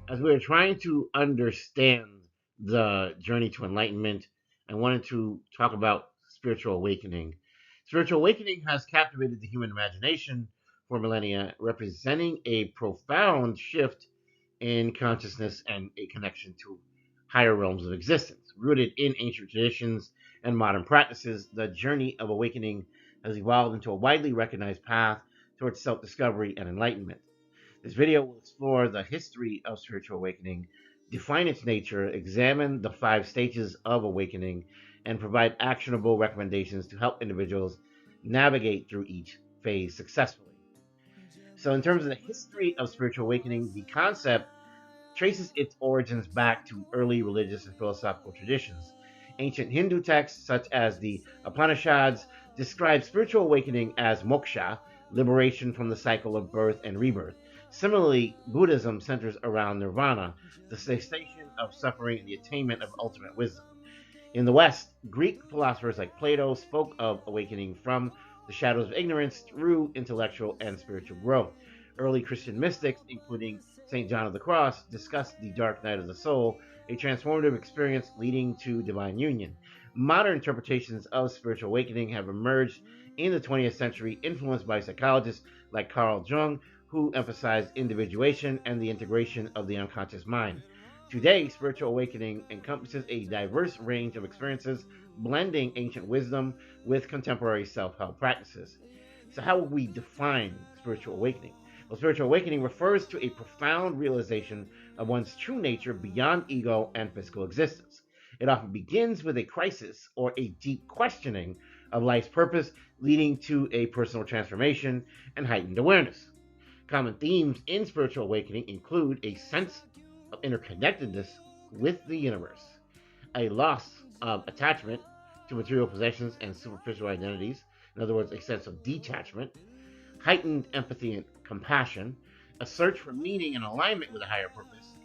As we are trying to understand the journey to enlightenment, I wanted to talk about spiritual awakening. Spiritual awakening has captivated the human imagination for millennia, representing a profound shift in consciousness and a connection to higher realms of existence. Rooted in ancient traditions and modern practices, the journey of awakening has evolved into a widely recognized path towards self discovery and enlightenment. This video will explore the history of spiritual awakening, define its nature, examine the five stages of awakening, and provide actionable recommendations to help individuals navigate through each phase successfully. So, in terms of the history of spiritual awakening, the concept traces its origins back to early religious and philosophical traditions. Ancient Hindu texts, such as the Upanishads, describe spiritual awakening as moksha, liberation from the cycle of birth and rebirth. Similarly, Buddhism centers around nirvana, the cessation of suffering and the attainment of ultimate wisdom. In the West, Greek philosophers like Plato spoke of awakening from the shadows of ignorance through intellectual and spiritual growth. Early Christian mystics, including St. John of the Cross, discussed the dark night of the soul, a transformative experience leading to divine union. Modern interpretations of spiritual awakening have emerged in the 20th century, influenced by psychologists like Carl Jung, who emphasized individuation and the integration of the unconscious mind. Today, spiritual awakening encompasses a diverse range of experiences, blending ancient wisdom with contemporary self help practices. So, how would we define spiritual awakening? Well, spiritual awakening refers to a profound realization of one's true nature beyond ego and physical existence. It often begins with a crisis or a deep questioning of life's purpose, leading to a personal transformation and heightened awareness. Common themes in spiritual awakening include a sense of interconnectedness with the universe, a loss of attachment to material possessions and superficial identities, in other words, a sense of detachment, heightened empathy and compassion, a search for meaning and alignment with a higher purpose.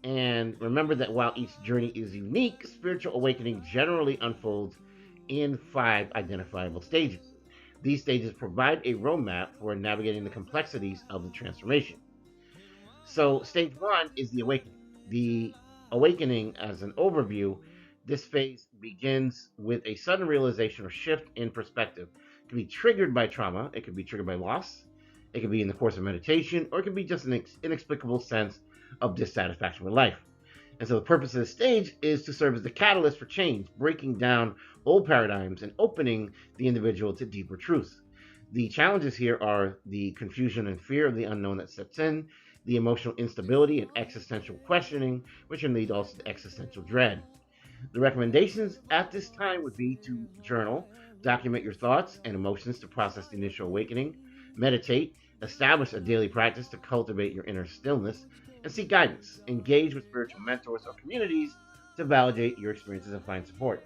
And remember that while each journey is unique, spiritual awakening generally unfolds in five identifiable stages. These stages provide a roadmap for navigating the complexities of the transformation. So, stage one is the awakening. The awakening, as an overview, this phase begins with a sudden realization or shift in perspective. It can be triggered by trauma, it can be triggered by loss, it can be in the course of meditation, or it can be just an inexplicable sense of dissatisfaction with life. And so, the purpose of this stage is to serve as the catalyst for change, breaking down old paradigms and opening the individual to deeper truths. The challenges here are the confusion and fear of the unknown that sets in, the emotional instability and existential questioning, which can lead also to existential dread. The recommendations at this time would be to journal, document your thoughts and emotions to process the initial awakening, meditate, establish a daily practice to cultivate your inner stillness, and seek guidance. Engage with spiritual mentors or communities to validate your experiences and find support.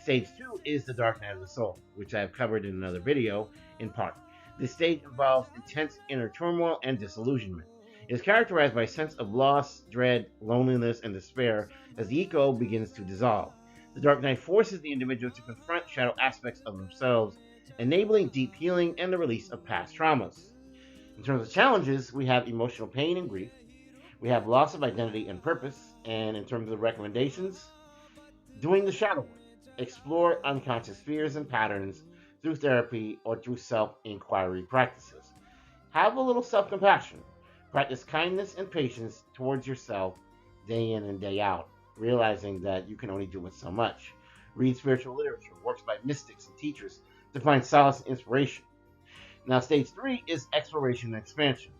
Stage two is the dark night of the soul, which I have covered in another video in part. This stage involves intense inner turmoil and disillusionment. It is characterized by a sense of loss, dread, loneliness, and despair as the ego begins to dissolve. The dark night forces the individual to confront shadow aspects of themselves, enabling deep healing and the release of past traumas. In terms of challenges, we have emotional pain and grief. We have loss of identity and purpose. And in terms of recommendations, doing the shadow work. Explore unconscious fears and patterns through therapy or through self inquiry practices. Have a little self compassion. Practice kindness and patience towards yourself day in and day out, realizing that you can only do it so much. Read spiritual literature, works by mystics and teachers to find solace and inspiration. Now, stage three is exploration and expansion.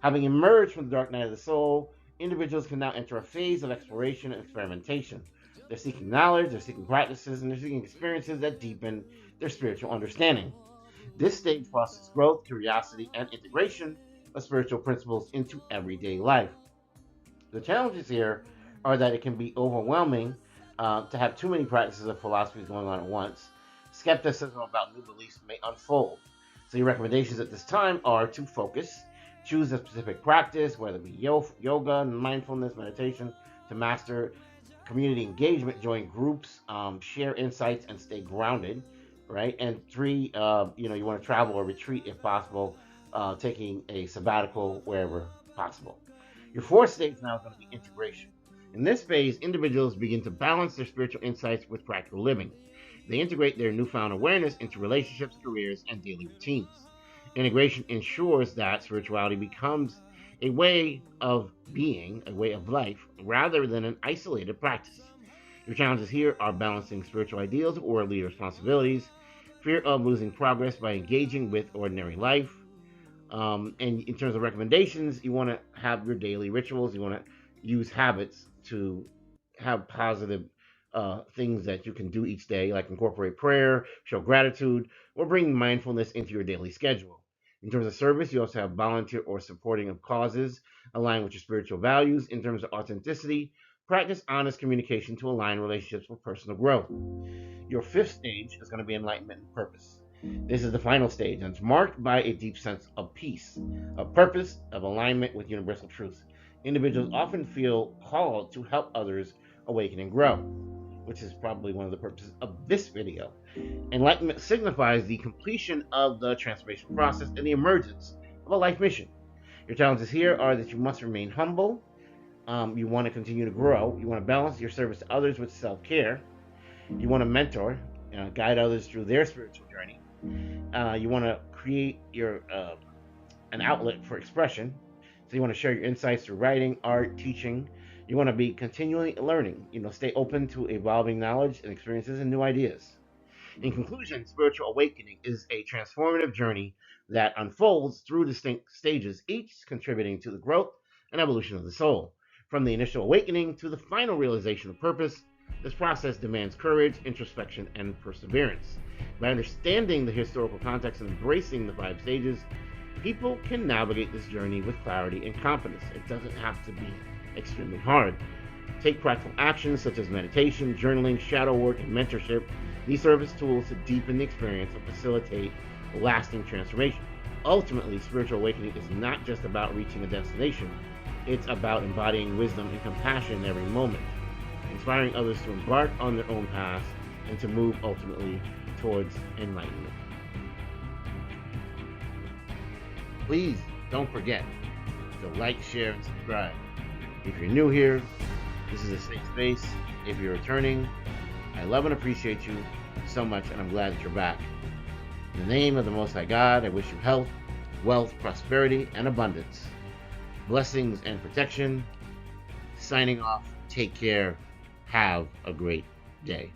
Having emerged from the dark night of the soul, individuals can now enter a phase of exploration and experimentation. They're seeking knowledge, they're seeking practices, and they're seeking experiences that deepen their spiritual understanding. This stage fosters growth, curiosity, and integration of spiritual principles into everyday life. The challenges here are that it can be overwhelming to have too many practices of philosophies going on at once. Skepticism about new beliefs may unfold. So, your recommendations at this time are to focus, choose a specific practice, whether it be yoga, mindfulness, meditation, to master community engagement, join groups, share insights, and stay grounded, right? And three, you want to travel or retreat if possible, taking a sabbatical wherever possible. Your fourth stage now is going to be integration. In this phase, individuals begin to balance their spiritual insights with practical living. They integrate their newfound awareness into relationships, careers, and daily routines. Integration ensures that spirituality becomes a way of being, a way of life, rather than an isolated practice. Your challenges here are balancing spiritual ideals with worldly responsibilities, fear of losing progress by engaging with ordinary life. And in terms of recommendations, you want to have your daily rituals. You want to use habits to have positive things that you can do each day, like incorporate prayer, show gratitude, or bring mindfulness into your daily schedule. In terms of service, you also have volunteer or supporting of causes aligned with your spiritual values. In terms of authenticity, practice honest communication to align relationships with personal growth. Your fifth stage is going to be enlightenment and purpose. This is the final stage, and it's marked by a deep sense of peace, of purpose, of alignment with universal truth. Individuals often feel called to help others awaken and grow, which is probably one of the purposes of this video. Enlightenment signifies the completion of the transformation process and the emergence of a life mission. Your challenges here are that you must remain humble. You want to continue to grow. You want to balance your service to others with self-care. You want to mentor, guide others through their spiritual journey. You want to create your an outlet for expression. So you want to share your insights through writing, art, teaching. You want to be continually learning. Stay open to evolving knowledge and experiences and new ideas. In conclusion, spiritual awakening is a transformative journey that unfolds through distinct stages, each contributing to the growth and evolution of the soul. From the initial awakening to the final realization of purpose, this process demands courage, introspection, and perseverance. By understanding the historical context and embracing the 5 stages, people can navigate this journey with clarity and confidence. It doesn't have to be extremely hard. Take practical actions such as meditation, journaling, shadow work, and mentorship. These serve as tools to deepen the experience and facilitate lasting transformation. Ultimately, spiritual awakening is not just about reaching a destination, it's about embodying wisdom and compassion in every moment, inspiring others to embark on their own paths and to move ultimately towards enlightenment. Please don't forget to like, share, and subscribe. If you're new here, this is a safe space. If you're returning, I love and appreciate you so much, and I'm glad that you're back. In the name of the Most High God, I wish you health, wealth, prosperity, and abundance. Blessings and protection. Signing off. Take care. Have a great day.